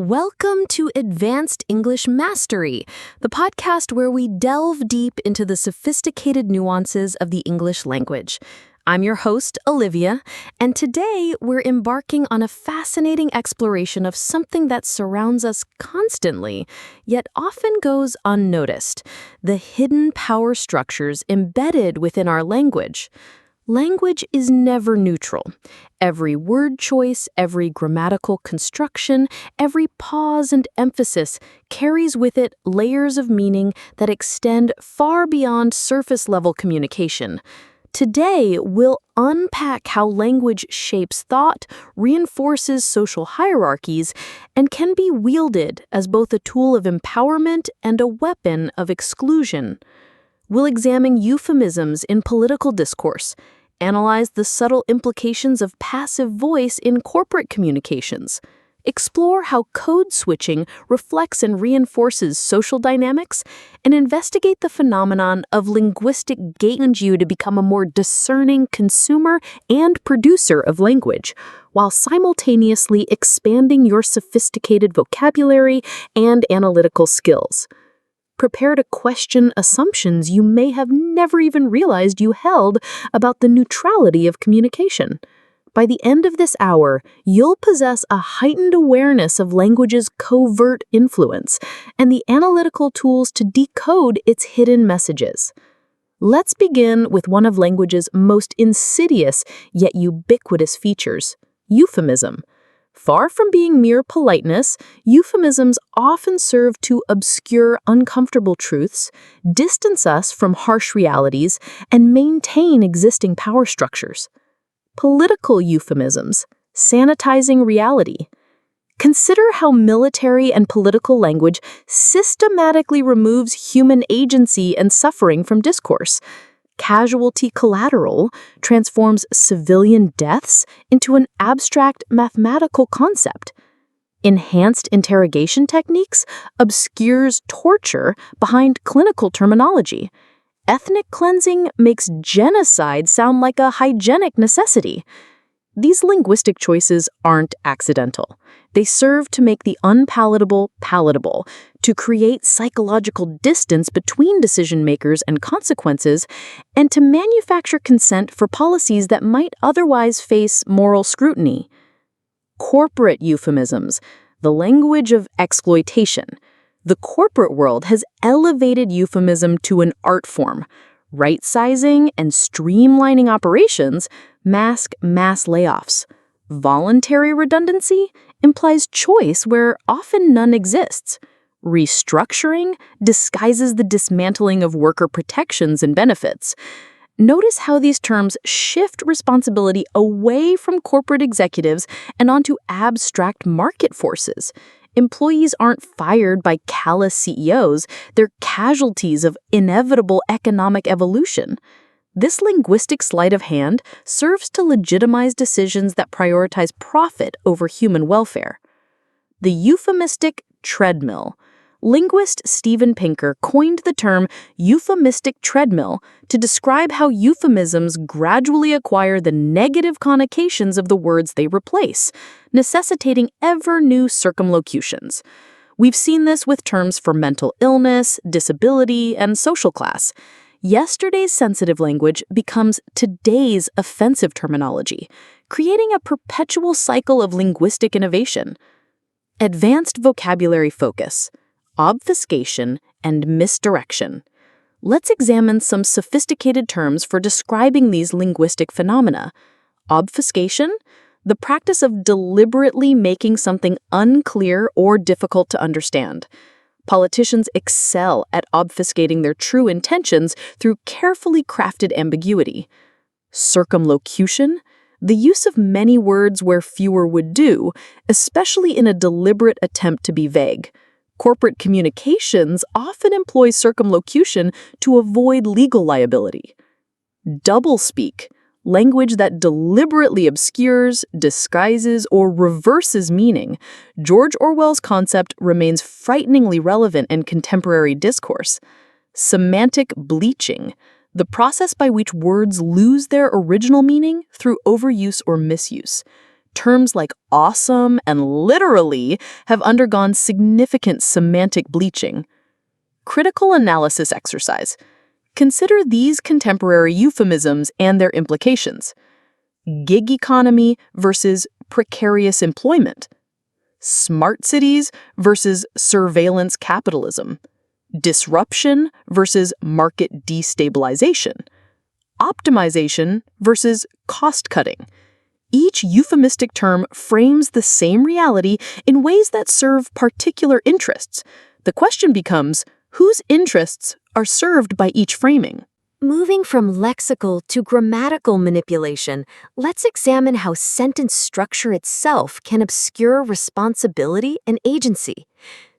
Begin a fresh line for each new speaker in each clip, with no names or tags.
Welcome to Advanced English Mastery, the podcast where we delve deep into the sophisticated nuances of the English language. I'm your host, Olivia, and today we're embarking on a fascinating exploration of something that surrounds us constantly, yet often goes unnoticed: the hidden power structures embedded within our language. Language is never neutral. Every word choice, every grammatical construction, every pause and emphasis carries with it layers of meaning that extend far beyond surface-level communication. Today, we'll unpack how language shapes thought, reinforces social hierarchies, and can be wielded as both a tool of empowerment and a weapon of exclusion. We'll examine euphemisms in political discourse, analyze the subtle implications of passive voice in corporate communications, explore how code switching reflects and reinforces social dynamics, and investigate the phenomenon of linguistic gain you to become a more discerning consumer and producer of language, while simultaneously expanding your sophisticated vocabulary and analytical skills. Prepare to question assumptions you may have never even realized you held about the neutrality of communication. By the end of this hour, you'll possess a heightened awareness of language's covert influence and the analytical tools to decode its hidden messages. Let's begin with one of language's most insidious yet ubiquitous features: euphemism. Far from being mere politeness, euphemisms often serve to obscure uncomfortable truths, distance us from harsh realities, and maintain existing power structures. Political euphemisms, sanitizing reality. Consider how military and political language systematically removes human agency and suffering from discourse. Casualty collateral transforms civilian deaths into an abstract mathematical concept. Enhanced interrogation techniques obscures torture behind clinical terminology. Ethnic cleansing makes genocide sound like a hygienic necessity. These linguistic choices aren't accidental. They serve to make the unpalatable palatable, to create psychological distance between decision makers and consequences, and to manufacture consent for policies that might otherwise face moral scrutiny. Corporate euphemisms, the language of exploitation. The corporate world has elevated euphemism to an art form. Right-sizing and streamlining operations mask mass layoffs. Voluntary redundancy implies choice where often none exists. Restructuring disguises the dismantling of worker protections and benefits. Notice how these terms shift responsibility away from corporate executives and onto abstract market forces. Employees aren't fired by callous CEOs, they're casualties of inevitable economic evolution. This linguistic sleight of hand serves to legitimize decisions that prioritize profit over human welfare. The euphemistic treadmill. Linguist Steven Pinker coined the term euphemistic treadmill to describe how euphemisms gradually acquire the negative connotations of the words they replace, necessitating ever new circumlocutions. We've seen this with terms for mental illness, disability, and social class. Yesterday's sensitive language becomes today's offensive terminology, creating a perpetual cycle of linguistic innovation. Advanced vocabulary focus, obfuscation, and misdirection. Let's examine some sophisticated terms for describing these linguistic phenomena. Obfuscation, the practice of deliberately making something unclear or difficult to understand. Politicians excel at obfuscating their true intentions through carefully crafted ambiguity. Circumlocution, the use of many words where fewer would do, especially in a deliberate attempt to be vague. Corporate communications often employ circumlocution to avoid legal liability. Doublespeak, language that deliberately obscures, disguises, or reverses meaning. George Orwell's concept remains frighteningly relevant in contemporary discourse. Semantic bleaching, the process by which words lose their original meaning through overuse or misuse. Terms like awesome and literally have undergone significant semantic bleaching. Critical analysis exercise. Consider these contemporary euphemisms and their implications. Gig economy versus precarious employment. Smart cities versus surveillance capitalism. Disruption versus market destabilization. Optimization versus cost cutting. Each euphemistic term frames the same reality in ways that serve particular interests. The question becomes, whose interests are served by each framing?
Moving from lexical to grammatical manipulation, let's examine how sentence structure itself can obscure responsibility and agency.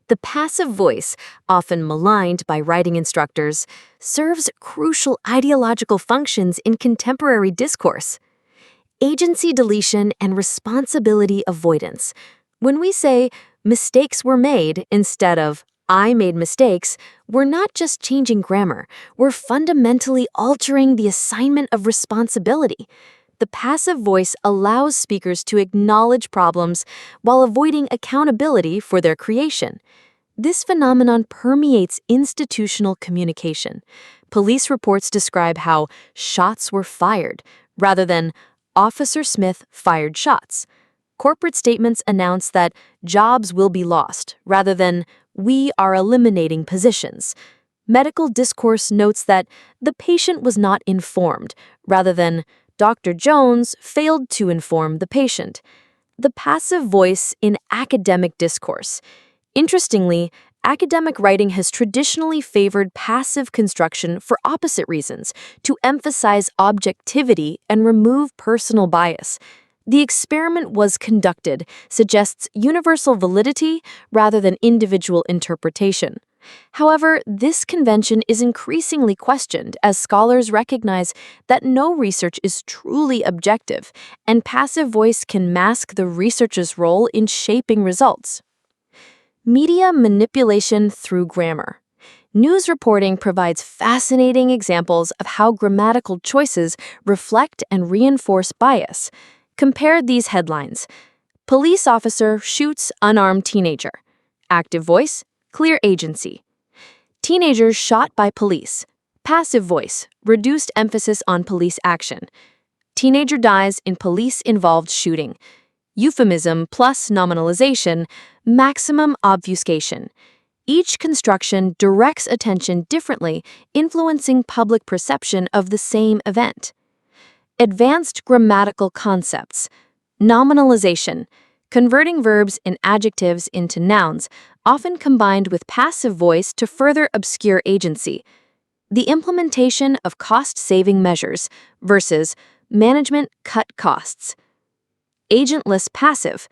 The passive voice, often maligned by writing instructors, serves crucial ideological functions in contemporary discourse. Agency deletion and responsibility avoidance. When we say, mistakes were made instead of, I made mistakes, we're not just changing grammar, we're fundamentally altering the assignment of responsibility. The passive voice allows speakers to acknowledge problems while avoiding accountability for their creation. This phenomenon permeates institutional communication. Police reports describe how shots were fired, rather than Officer Smith fired shots. Corporate statements announce that jobs will be lost, rather than we are eliminating positions. Medical discourse notes that the patient was not informed, rather than Dr. Jones failed to inform the patient. The passive voice in academic discourse. Interestingly, academic writing has traditionally favored passive construction for opposite reasons, to emphasize objectivity and remove personal bias. The experiment was conducted suggests universal validity rather than individual interpretation. However, this convention is increasingly questioned as scholars recognize that no research is truly objective, and passive voice can mask the researcher's role in shaping results. Media manipulation through grammar. News reporting provides fascinating examples of how grammatical choices reflect and reinforce bias. Compare these headlines. Police officer shoots unarmed teenager. Active voice, clear agency. Teenagers shot by police. Passive voice, reduced emphasis on police action. Teenager dies in police-involved shooting. Euphemism plus nominalization, maximum obfuscation. Each construction directs attention differently, influencing public perception of the same event. Advanced grammatical concepts. Nominalization, converting verbs and adjectives into nouns, often combined with passive voice to further obscure agency. The implementation of cost-saving measures versus management cut costs. Agentless passive,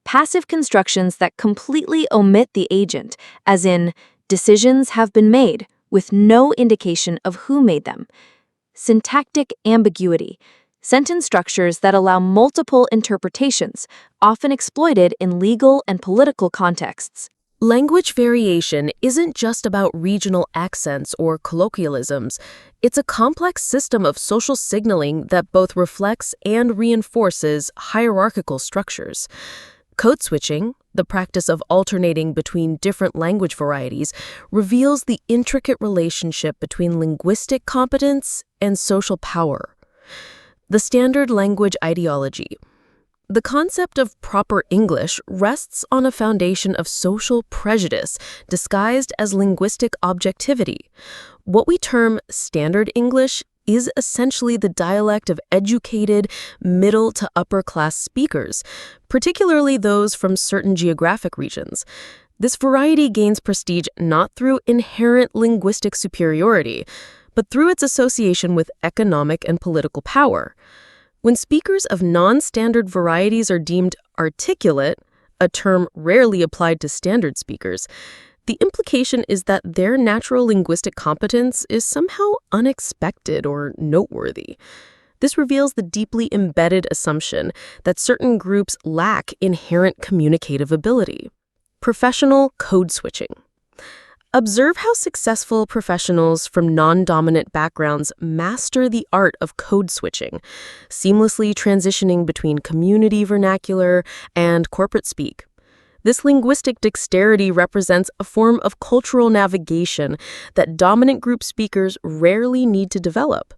passive constructions that completely omit the agent, as in, decisions have been made, with no indication of who made them. Syntactic ambiguity, sentence structures that allow multiple interpretations, often exploited in legal and political contexts.
Language variation isn't just about regional accents or colloquialisms. It's a complex system of social signaling that both reflects and reinforces hierarchical structures. Code switching, the practice of alternating between different language varieties, reveals the intricate relationship between linguistic competence and social power. The standard language ideology. The concept of proper English rests on a foundation of social prejudice disguised as linguistic objectivity. What we term standard English is essentially the dialect of educated, middle to upper class speakers, particularly those from certain geographic regions. This variety gains prestige not through inherent linguistic superiority, but through its association with economic and political power. When speakers of non-standard varieties are deemed articulate, a term rarely applied to standard speakers, the implication is that their natural linguistic competence is somehow unexpected or noteworthy. This reveals the deeply embedded assumption that certain groups lack inherent communicative ability. Professional code switching. Observe how successful professionals from non-dominant backgrounds master the art of code switching, seamlessly transitioning between community vernacular and corporate speak. This linguistic dexterity represents a form of cultural navigation that dominant group speakers rarely need to develop.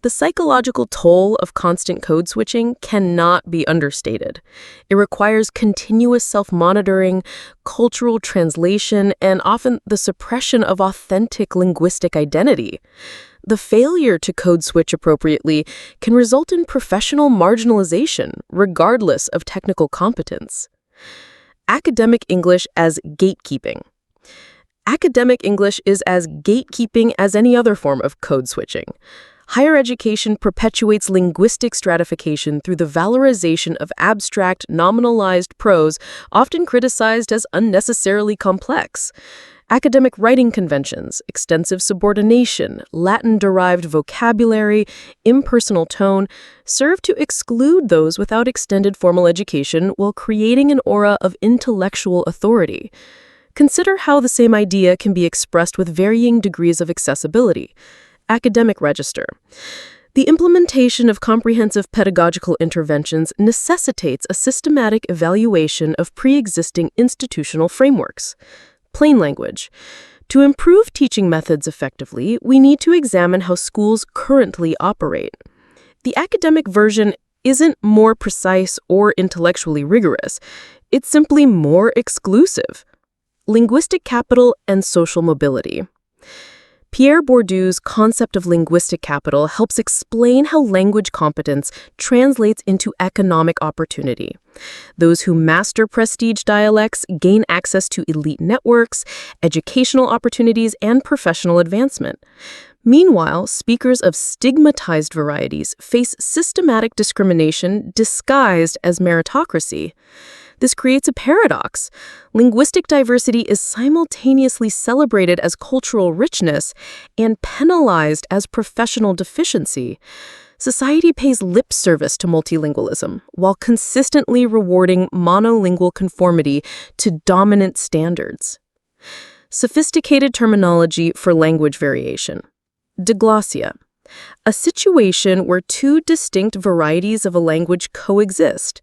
The psychological toll of constant code switching cannot be understated. It requires continuous self-monitoring, cultural translation, and often the suppression of authentic linguistic identity. The failure to code switch appropriately can result in professional marginalization, regardless of technical competence. Academic English as gatekeeping. Academic English is as gatekeeping as any other form of code switching. Higher education perpetuates linguistic stratification through the valorization of abstract, nominalized prose, often criticized as unnecessarily complex. Academic writing conventions, extensive subordination, Latin-derived vocabulary, impersonal tone serve to exclude those without extended formal education while creating an aura of intellectual authority. Consider how the same idea can be expressed with varying degrees of accessibility. Academic register. The implementation of comprehensive pedagogical interventions necessitates a systematic evaluation of pre-existing institutional frameworks. Plain language. To improve teaching methods effectively, we need to examine how schools currently operate. The academic version isn't more precise or intellectually rigorous. It's simply more exclusive. Linguistic capital and social mobility. Pierre Bourdieu's concept of linguistic capital helps explain how language competence translates into economic opportunity. Those who master prestige dialects gain access to elite networks, educational opportunities, and professional advancement. Meanwhile, speakers of stigmatized varieties face systematic discrimination disguised as meritocracy. This creates a paradox. Linguistic diversity is simultaneously celebrated as cultural richness and penalized as professional deficiency. Society pays lip service to multilingualism while consistently rewarding monolingual conformity to dominant standards. Sophisticated terminology for language variation. Diglossia. A situation where two distinct varieties of a language coexist,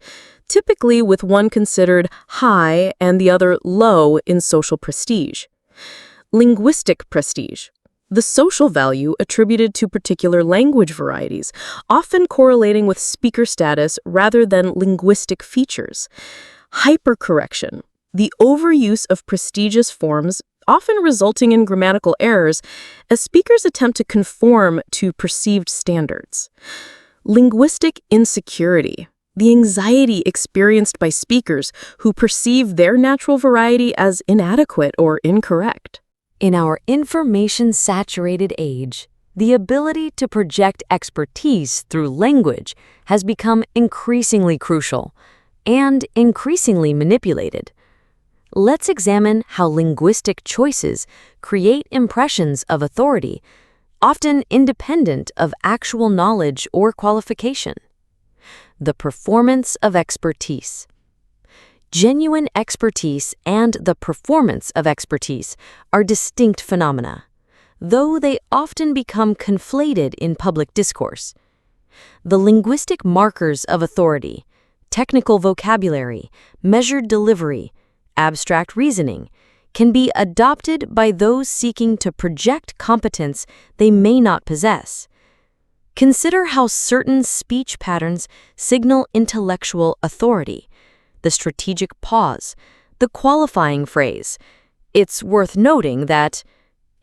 typically with one considered high and the other low in social prestige. Linguistic prestige. The social value attributed to particular language varieties, often correlating with speaker status rather than linguistic features. Hypercorrection. The overuse of prestigious forms, often resulting in grammatical errors, as speakers attempt to conform to perceived standards. Linguistic insecurity. The anxiety experienced by speakers who perceive their natural variety as inadequate or incorrect.
In our information-saturated age, the ability to project expertise through language has become increasingly crucial and increasingly manipulated. Let's examine how linguistic choices create impressions of authority, often independent of actual knowledge or qualification. The performance of expertise. Genuine expertise and the performance of expertise are distinct phenomena, though they often become conflated in public discourse. The linguistic markers of authority, technical vocabulary, measured delivery, abstract reasoning, can be adopted by those seeking to project competence they may not possess. Consider how certain speech patterns signal intellectual authority. The strategic pause, the qualifying phrase, "It's worth noting that,"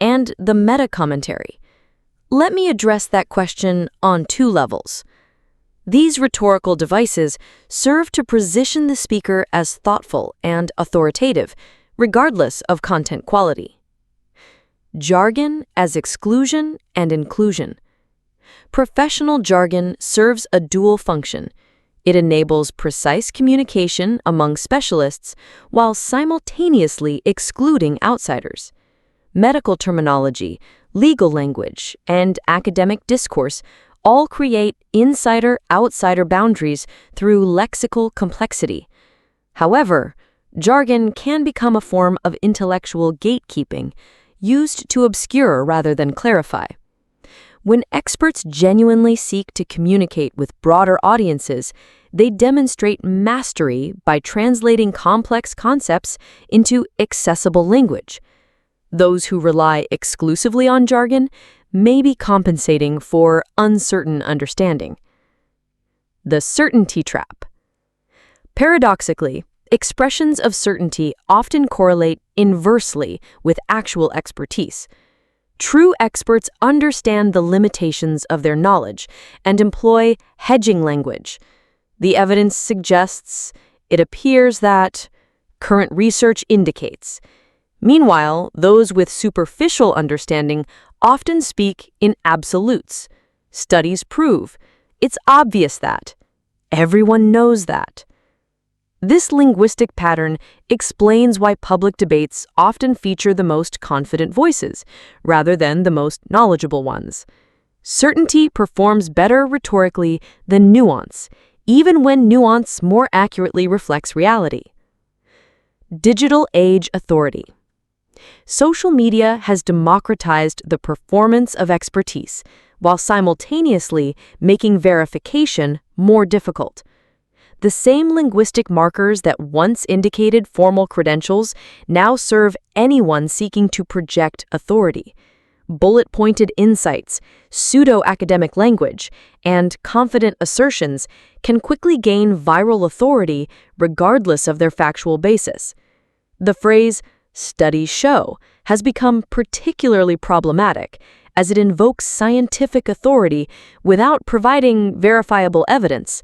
and the meta-commentary. Let me address that question on two levels. These rhetorical devices serve to position the speaker as thoughtful and authoritative, regardless of content quality. Jargon as exclusion and inclusion. Professional jargon serves a dual function. It enables precise communication among specialists while simultaneously excluding outsiders. Medical terminology, legal language, and academic discourse all create insider-outsider boundaries through lexical complexity. However,
Jargon can become a form of intellectual gatekeeping, used to obscure rather than clarify. When experts genuinely seek to communicate with broader audiences, they demonstrate mastery by translating complex concepts into accessible language. Those who rely exclusively on jargon may be compensating for uncertain understanding. The certainty trap. Paradoxically, expressions of certainty often correlate inversely with actual expertise. True experts understand the limitations of their knowledge and employ hedging language. The evidence suggests, it appears that, current research indicates. Meanwhile, those with superficial understanding often speak in absolutes. Studies prove, it's obvious that, everyone knows that. This linguistic pattern explains why public debates often feature the most confident voices, rather than the most knowledgeable ones. Certainty performs better rhetorically than nuance, even when nuance more accurately reflects reality. Digital age authority. Social media has democratized the performance of expertise, while simultaneously making verification more difficult. The same linguistic markers that once indicated formal credentials now serve anyone seeking to project authority. Bullet-pointed insights, pseudo-academic language, and confident assertions can quickly gain viral authority regardless of their factual basis. The phrase, "studies show," has become particularly problematic as it invokes scientific authority without providing verifiable evidence.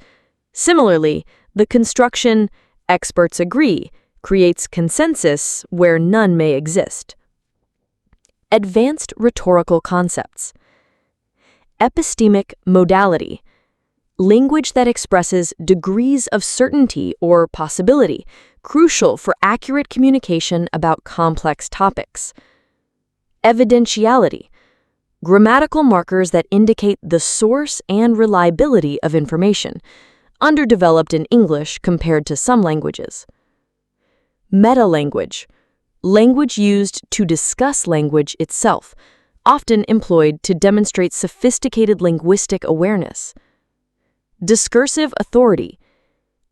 Similarly, the construction, "experts agree," creates consensus where none may exist. Advanced rhetorical concepts. Epistemic modality. Language that expresses degrees of certainty or possibility, crucial for accurate communication about complex topics. Evidentiality. Grammatical markers that indicate the source and reliability of information, underdeveloped in English compared to some languages. Meta-language. Language used to discuss language itself, often employed to demonstrate sophisticated linguistic awareness. Discursive authority.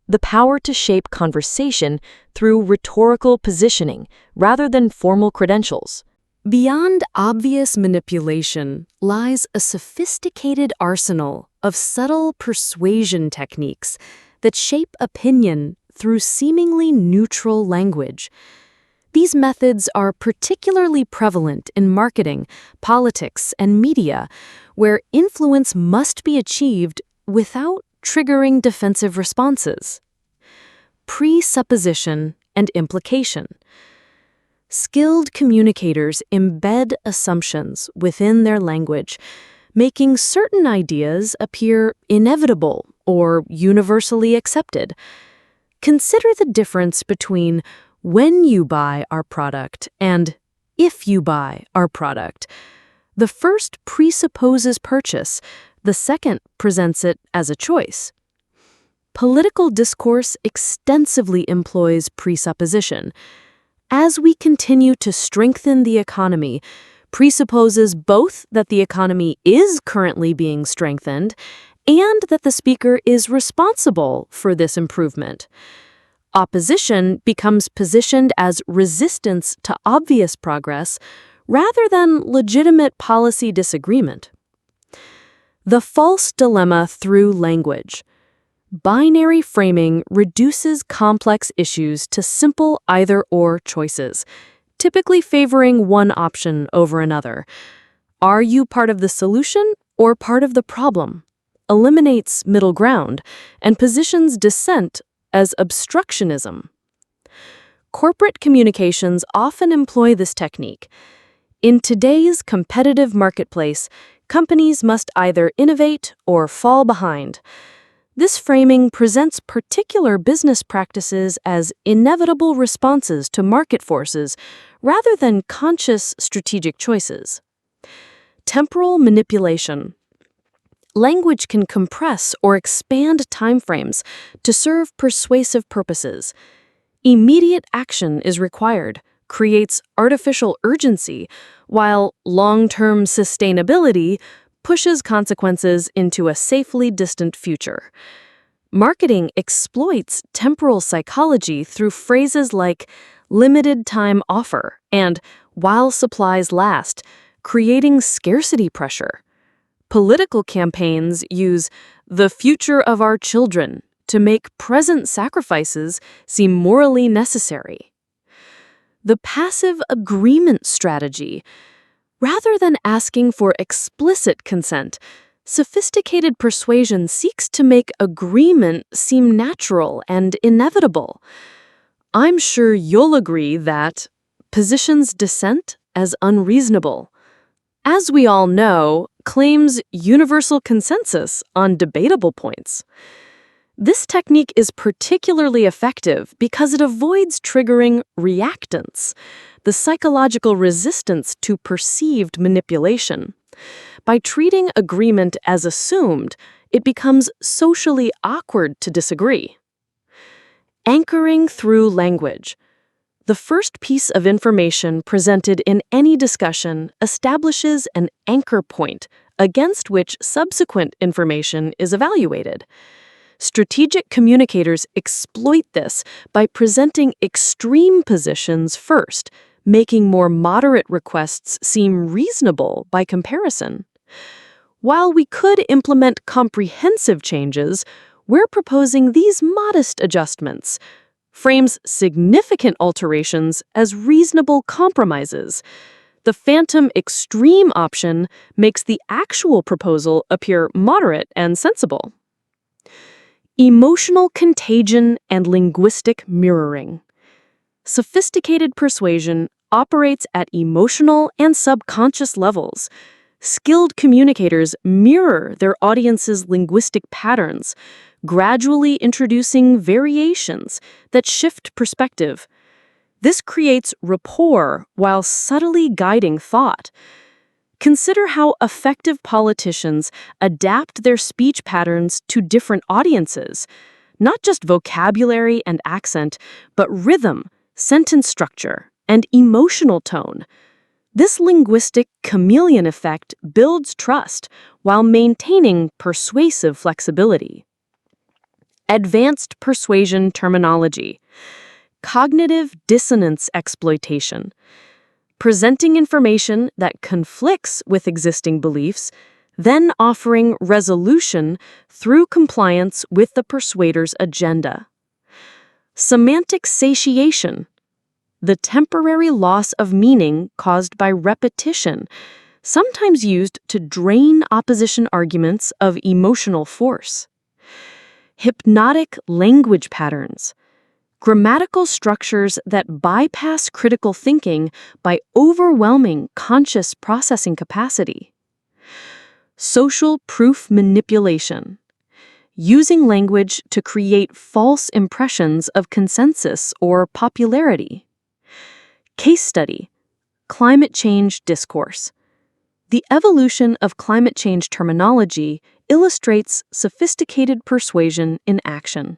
The power to shape conversation through rhetorical positioning rather than formal credentials.
Beyond obvious manipulation lies a sophisticated arsenal of subtle persuasion techniques that shape opinion through seemingly neutral language. These methods are particularly prevalent in marketing, politics, and media, where influence must be achieved without triggering defensive responses. Presupposition and implication. Skilled communicators embed assumptions within their language, making certain ideas appear inevitable or universally accepted. Consider the difference between "when you buy our product" and "if you buy our product." The first presupposes purchase, the second presents it as a choice. Political discourse extensively employs presupposition. As we continue to strengthen the economy, presupposes both that the economy is currently being strengthened and that the speaker is responsible for this improvement. Opposition becomes positioned as resistance to obvious progress rather than legitimate policy disagreement. The false dilemma through language. Binary framing reduces complex issues to simple either-or choices, typically favoring one option over another. Are you part of the solution or part of the problem? Eliminates middle ground and positions dissent as obstructionism. Corporate communications often employ this technique. In today's competitive marketplace, companies must either innovate or fall behind. This framing presents particular business practices as inevitable responses to market forces rather than conscious strategic choices. Temporal manipulation. Language can compress or expand timeframes to serve persuasive purposes.
Immediate action is required, creates artificial urgency, while long-term sustainability pushes consequences into a safely distant future. Marketing exploits temporal psychology through phrases like limited time offer and while supplies last, creating scarcity pressure. Political campaigns use the future of our children to make present sacrifices seem morally necessary. The passive agreement strategy. Rather than asking for explicit consent, sophisticated persuasion seeks to make agreement seem natural and inevitable. I'm sure you'll agree that positions dissent as unreasonable. As we all know, claims universal consensus on debatable points. This technique is particularly effective because it avoids triggering reactance, the psychological resistance to perceived manipulation. By treating agreement as assumed, it becomes socially awkward to disagree. Anchoring through language. The first piece of information presented in any discussion establishes an anchor point against which subsequent information is evaluated. Strategic communicators exploit this by presenting extreme positions first, making more moderate requests seem reasonable by comparison. While we could implement comprehensive changes, we're proposing these modest adjustments, frames significant alterations as reasonable compromises. The phantom extreme option makes the actual proposal appear moderate and sensible. Emotional contagion and linguistic mirroring. Sophisticated persuasion operates at emotional and subconscious levels. Skilled communicators mirror their audience's linguistic patterns, gradually introducing variations that shift perspective. This creates rapport while subtly guiding thought. Consider how effective politicians adapt their speech patterns to different audiences, not just vocabulary and accent, but rhythm, sentence structure, and emotional tone. This linguistic chameleon effect builds trust while maintaining persuasive flexibility. Advanced persuasion terminology. Cognitive dissonance exploitation. Presenting information that conflicts with existing beliefs, then offering resolution through compliance with the persuader's agenda. Semantic satiation. The temporary loss of meaning caused by repetition, sometimes used to drain opposition arguments of emotional force. Hypnotic language patterns. Grammatical structures that bypass critical thinking by overwhelming conscious processing capacity. Social proof manipulation. Using language to create false impressions of consensus or popularity. Case study. Climate change discourse. The evolution of climate change terminology illustrates sophisticated persuasion in action.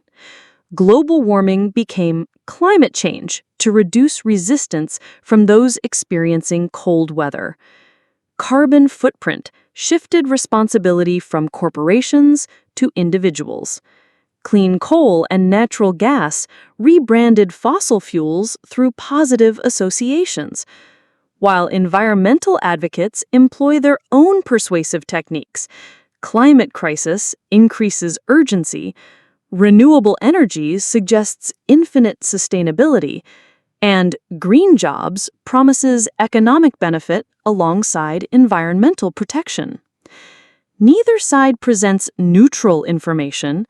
Global warming became climate change to reduce resistance from those experiencing cold weather. Carbon footprint shifted responsibility from corporations to individuals. Clean coal and natural gas rebranded fossil fuels through positive associations, while environmental advocates employ their own persuasive techniques. Climate crisis increases urgency, renewable energy suggests infinite sustainability, and green jobs promises economic benefit alongside environmental protection. Neither side presents neutral information.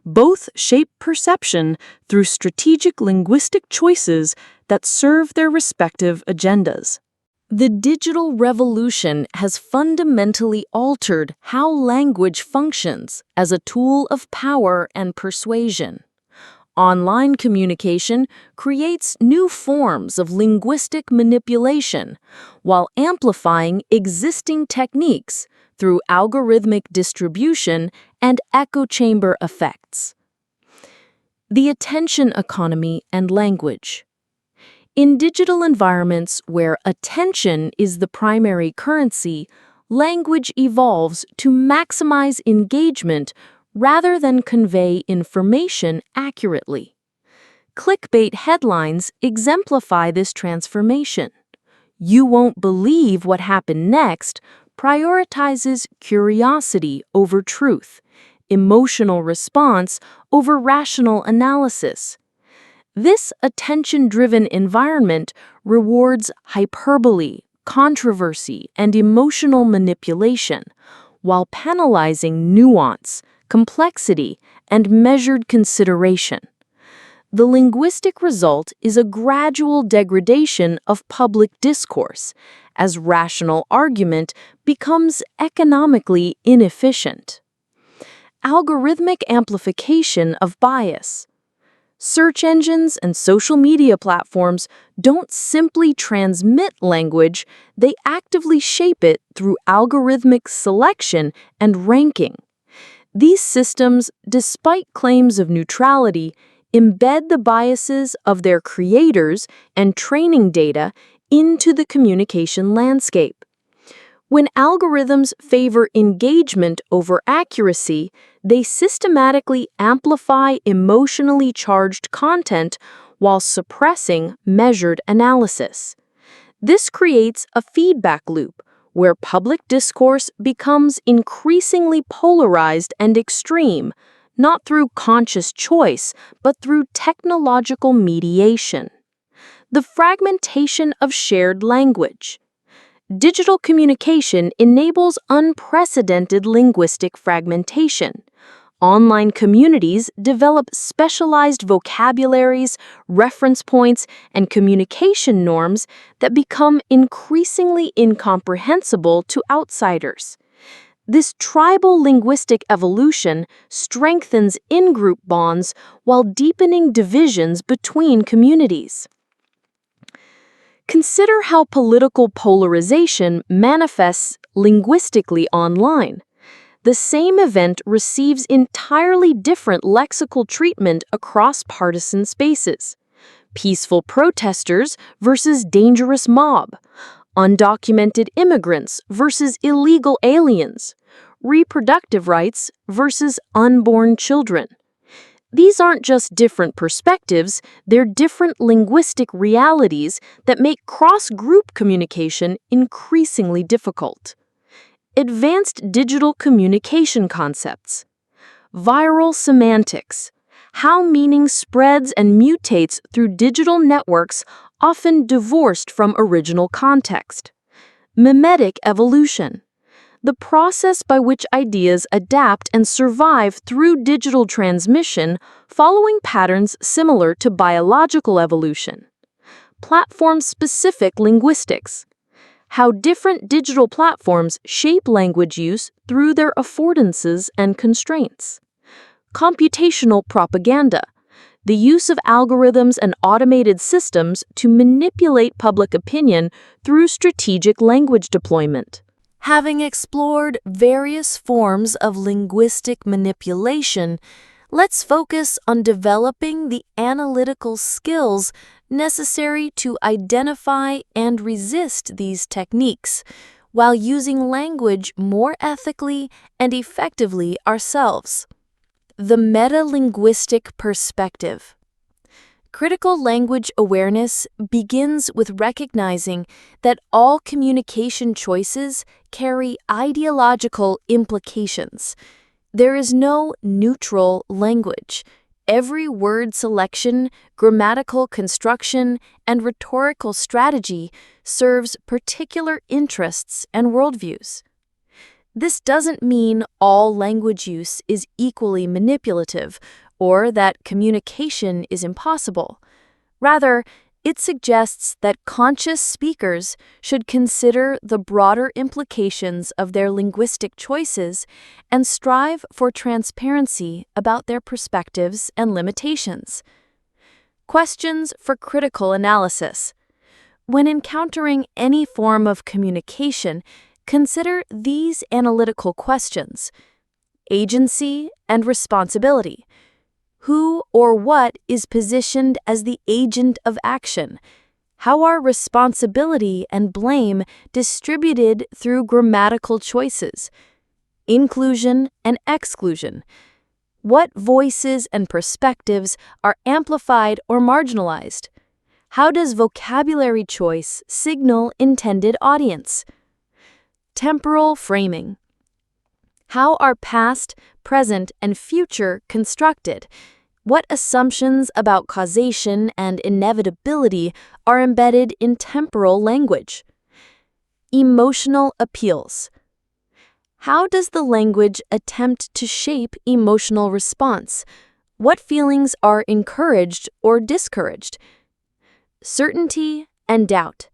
Both shape perception through strategic linguistic choices that serve their respective agendas. The digital revolution has fundamentally altered how language functions as a tool of power and persuasion. Online communication creates new forms of linguistic manipulation while amplifying existing techniques through algorithmic distribution and echo chamber effects. The attention economy and language. In digital environments where attention is the primary currency, language evolves to maximize engagement rather than convey information accurately. Clickbait headlines exemplify this transformation. "You won't believe what happened next" prioritizes curiosity over truth, emotional response over rational analysis. This attention-driven environment rewards hyperbole, controversy, and emotional manipulation, while penalizing nuance, complexity, and measured consideration. The linguistic result is a gradual degradation of public discourse, as rational argument becomes economically inefficient. Algorithmic amplification of bias. Search engines and social media platforms don't simply transmit language, they actively shape it through algorithmic selection and ranking. These systems, despite claims of neutrality, embed the biases of their creators and training data into the communication landscape. When algorithms favor engagement over accuracy, they systematically amplify emotionally charged content while suppressing measured analysis. This creates a feedback loop where public discourse becomes increasingly polarized and extreme, not through conscious choice, but through technological mediation. The fragmentation of shared language. Digital communication enables unprecedented linguistic fragmentation. Online communities develop specialized vocabularies, reference points, and communication norms that become increasingly incomprehensible to outsiders. This tribal linguistic evolution strengthens in-group bonds while deepening divisions between communities. Consider how political polarization manifests linguistically online. The same event receives entirely different lexical treatment across partisan spaces. Peaceful protesters versus dangerous mob. Undocumented immigrants versus illegal aliens. Reproductive rights versus unborn children. These aren't just different perspectives, they're different linguistic realities that make cross-group communication increasingly difficult. Advanced digital communication concepts. Viral semantics. How meaning spreads and mutates through digital networks, often divorced from original context. Mimetic evolution. The process by which ideas adapt and survive through digital transmission, following patterns similar to biological evolution. Platform-specific linguistics. How different digital platforms shape language use through their affordances and constraints. Computational propaganda. The use of algorithms and automated systems to manipulate public opinion through strategic language deployment. Having explored various forms of linguistic manipulation, let's focus on developing the analytical skills necessary to identify and resist these techniques, while using language more ethically and effectively ourselves. The meta-linguistic perspective. Critical language awareness begins with recognizing that all communication choices carry ideological implications. There is no neutral language. Every word selection, grammatical construction, and rhetorical strategy serves particular interests and worldviews. This doesn't mean all language use is equally manipulative or that communication is impossible. Rather, it suggests that conscious speakers should consider the broader implications of their linguistic choices and strive for transparency about their perspectives and limitations. Questions for critical analysis. When encountering any form of communication, consider these analytical questions: agency and responsibility. Who or what is positioned as the agent of action? How are responsibility and blame distributed through grammatical choices? Inclusion and exclusion. What voices and perspectives are amplified or marginalized? How does vocabulary choice signal intended audience? Temporal framing. How are past, present, and future constructed? What assumptions about causation and inevitability are embedded in temporal language? Emotional appeals. How does the language attempt to shape emotional response? What feelings are encouraged or discouraged? Certainty and doubt.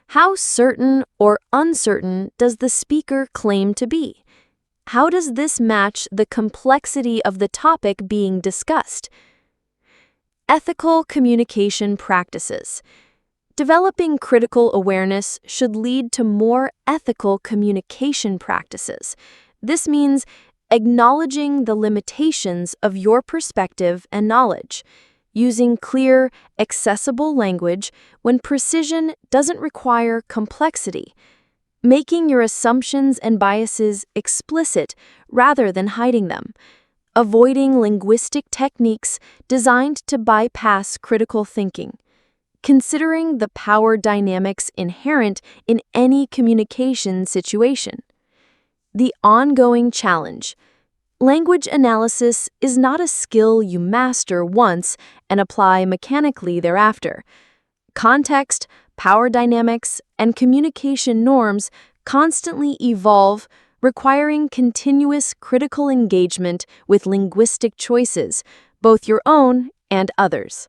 How certain or uncertain does the speaker claim to be? How does this match the complexity of the topic being discussed? Ethical communication practices. Developing critical awareness should lead to more ethical communication practices. This means acknowledging the limitations of your perspective and knowledge, using clear, accessible language when precision doesn't require complexity, making your assumptions and biases explicit rather than hiding them, avoiding linguistic techniques designed to bypass critical thinking, considering the power dynamics inherent in any communication situation. The ongoing challenge. Language analysis is not a skill you master once and apply mechanically thereafter. Context, power dynamics, and communication norms constantly evolve, requiring continuous critical engagement with linguistic choices, both your own and others.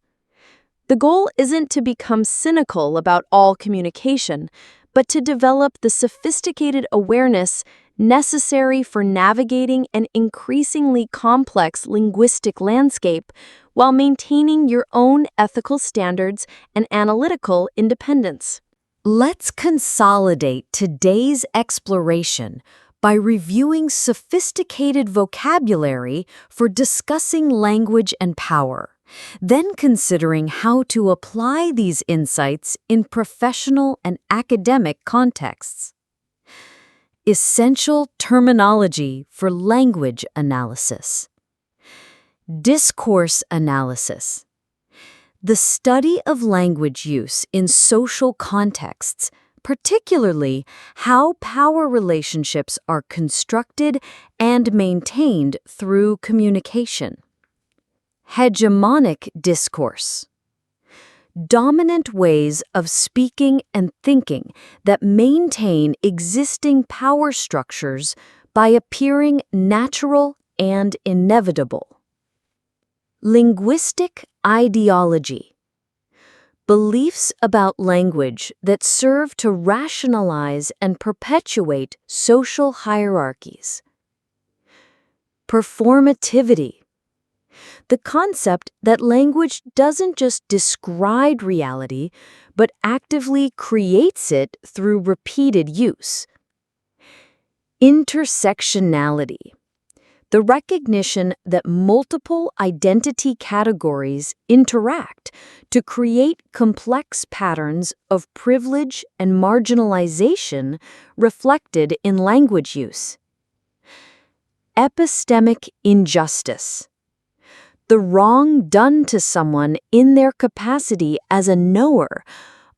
The goal isn't to become cynical about all communication, but to develop the sophisticated awareness necessary for navigating an increasingly complex linguistic landscape while maintaining your own ethical standards and analytical independence.
Let's consolidate today's exploration by reviewing sophisticated vocabulary for discussing language and power, then considering how to apply these insights in professional and academic contexts. Essential terminology for language analysis. Discourse analysis. The study of language use in social contexts, particularly how power relationships are constructed and maintained through communication. Hegemonic discourse. Dominant ways of speaking and thinking that maintain existing power structures by appearing natural and inevitable. Linguistic ideology. Beliefs about language that serve to rationalize and perpetuate social hierarchies. Performativity. The concept that language doesn't just describe reality, but actively creates it through repeated use. Intersectionality. The recognition that multiple identity categories interact to create complex patterns of privilege and marginalization reflected in language use. Epistemic injustice. The wrong done to someone in their capacity as a knower,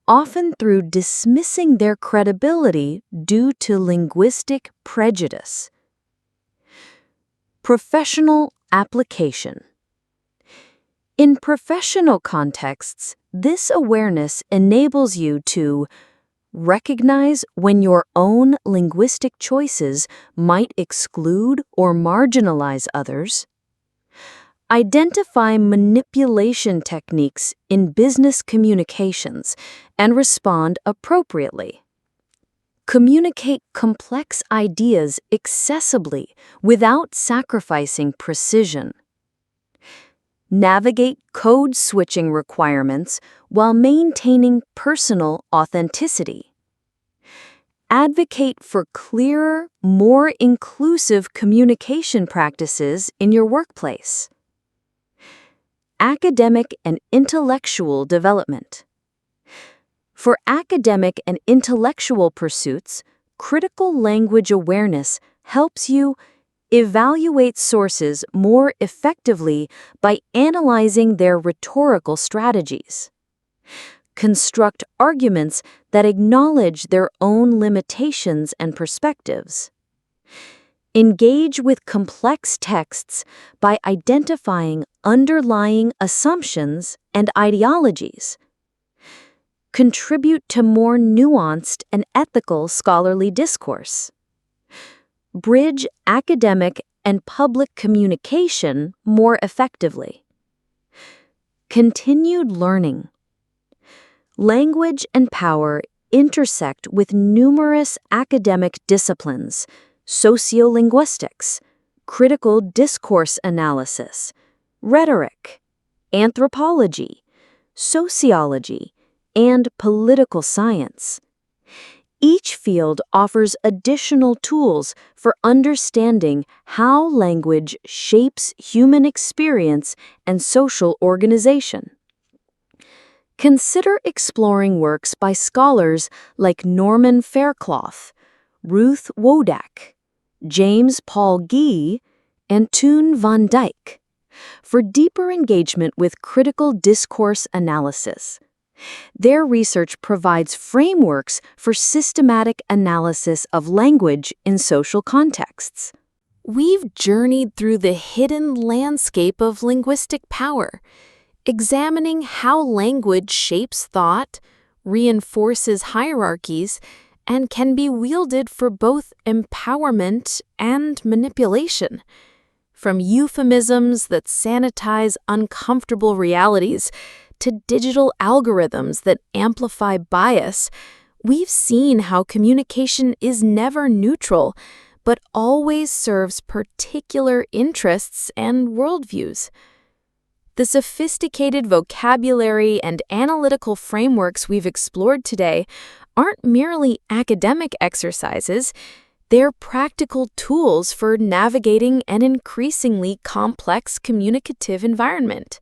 often through dismissing their credibility due to linguistic prejudice. Professional application. In professional contexts, this awareness enables you to recognize when your own linguistic choices might exclude or marginalize others. Identify manipulation techniques in business communications and respond appropriately. Communicate complex ideas accessibly without sacrificing precision. Navigate code switching requirements while maintaining personal authenticity. Advocate for clearer, more inclusive communication practices in your workplace.
Academic and intellectual development. For academic and intellectual pursuits, critical language awareness helps you evaluate sources more effectively by analyzing their rhetorical strategies. Construct arguments that acknowledge their own limitations and perspectives. Engage with complex texts by identifying underlying assumptions and ideologies. Contribute to more nuanced and ethical scholarly discourse. Bridge academic and public communication more effectively. Continued learning. Language and power intersect with numerous academic disciplines: sociolinguistics, critical discourse analysis, rhetoric, anthropology, sociology, and political science. Each field offers additional tools for understanding how language shapes human experience and social organization. Consider exploring works by scholars like Norman Faircloth, Ruth Wodak, James Paul Gee, and Toon van Dyke for deeper engagement with critical discourse analysis. Their research provides frameworks for systematic analysis of language in social contexts. We've journeyed through the hidden landscape of linguistic power, examining how language shapes thought, reinforces hierarchies, and can be wielded for both empowerment and manipulation. From euphemisms that sanitize uncomfortable realities to digital algorithms that amplify bias, we've seen how communication is never neutral, but always serves particular interests and worldviews. The sophisticated vocabulary and analytical frameworks we've explored today aren't merely academic exercises, they're practical tools for navigating an increasingly complex communicative environment.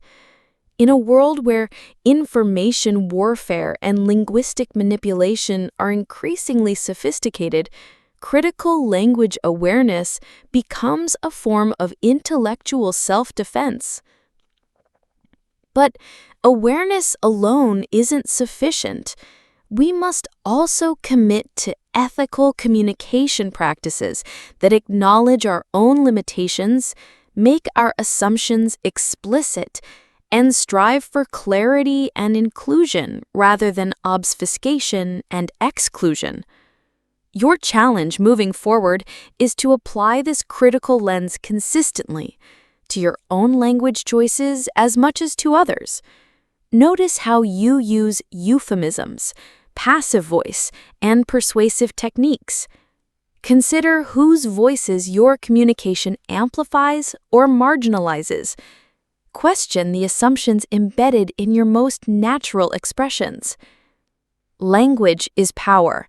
In a world where information warfare and linguistic manipulation are increasingly sophisticated, critical language awareness becomes a form of intellectual self-defense. But awareness alone isn't sufficient. We must also commit to ethical communication practices that acknowledge our own limitations, make our assumptions explicit, and strive for clarity and inclusion rather than obfuscation and exclusion. Your challenge moving forward is to apply this critical lens consistently to your own language choices as much as to others. Notice how you use euphemisms, passive voice, and persuasive techniques. Consider whose voices your communication amplifies or marginalizes. Question the assumptions embedded in your most natural expressions. Language is power,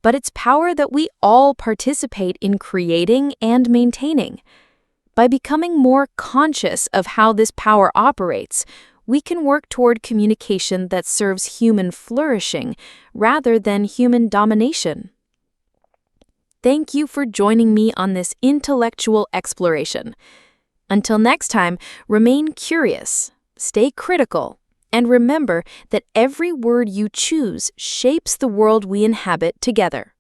but it's power that we all participate in creating and maintaining. By becoming more conscious of how this power operates, we can work toward communication that serves human flourishing rather than human domination. Thank you for joining me on this intellectual exploration. Until next time, remain curious, stay critical, and remember that every word you choose shapes the world we inhabit together.